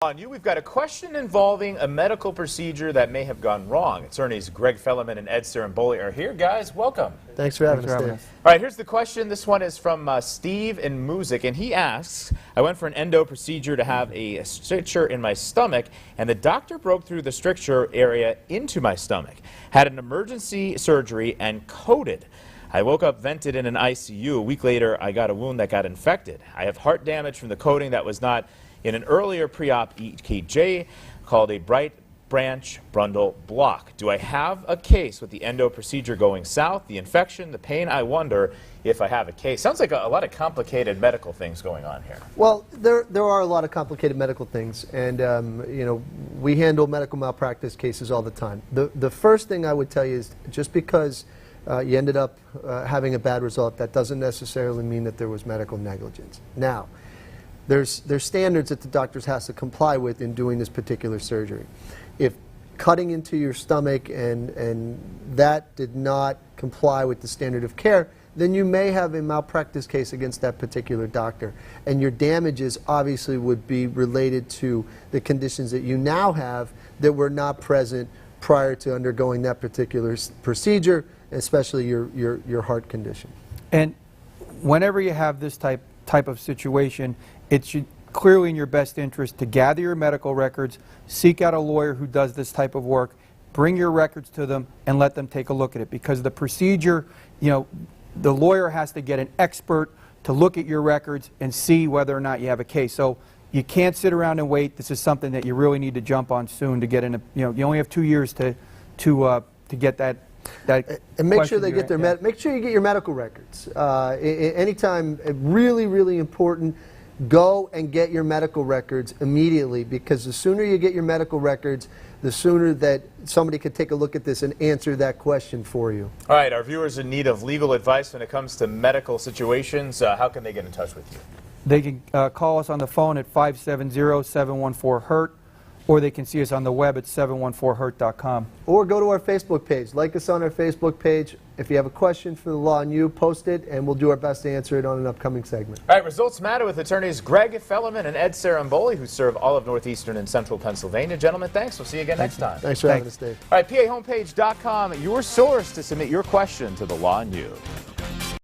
On you, we've got a question involving a medical procedure that may have gone wrong. Attorneys Greg Fellerman and Ed Seramboli are here. Guys, welcome. Thanks for having us, Dave. All right, here's the question. This one is from Steve in Music, and he asks, I went for an endo procedure to have a stricture in my stomach, and the doctor broke through the stricture area into my stomach. Had an emergency surgery and coded. I woke up vented in an ICU. A week later, I got a wound that got infected. I have heart damage from the coding that was not in an earlier pre-op EKG called a bright branch brundle block. Do I have a case with the endo procedure going south, the infection, the pain? I wonder if I have a case. Sounds like a lot of complicated medical things going on here. Well, there are a lot of complicated medical things, and you know, we handle medical malpractice cases all the time. The first thing I would tell you is just because you ended up having a bad result, that doesn't necessarily mean that there was medical negligence. Now, there's standards that the doctors has to comply with in doing this particular surgery. If cutting into your stomach and that did not comply with the standard of care, then you may have a malpractice case against that particular doctor. And your damages obviously would be related to the conditions that you now have that were not present prior to undergoing that particular procedure, especially your heart condition. And whenever you have this type of situation, it's clearly in your best interest to gather your medical records, seek out a lawyer who does this type of work, bring your records to them, and let them take a look at it. Because the procedure, you know, the lawyer has to get an expert to look at your records and see whether or not you have a case. So you can't sit around and wait. This is something that you really need to jump on soon to get in. You know, you only have 2 years to get that. And make sure they get their make sure you get your medical records. Anytime, really important. Go and get your medical records immediately, because the sooner you get your medical records, the sooner that somebody could take a look at this and answer that question for you. All right, our viewers in need of legal advice when it comes to medical situations, how can they get in touch with you? They can call us on the phone at 570-714-HURT, or they can see us on the web at 714hurt.com. Or go to our Facebook page. Like us on our Facebook page. If you have a question for the Law and You, post it, and we'll do our best to answer it on an upcoming segment. All right, results matter with attorneys Greg Fellerman and Ed Seramboli, who serve all of northeastern and central Pennsylvania. Gentlemen, thanks. We'll see you again next time. Thanks for having us, Dave. All right, PAHomepage.com, your source to submit your question to the Law and You.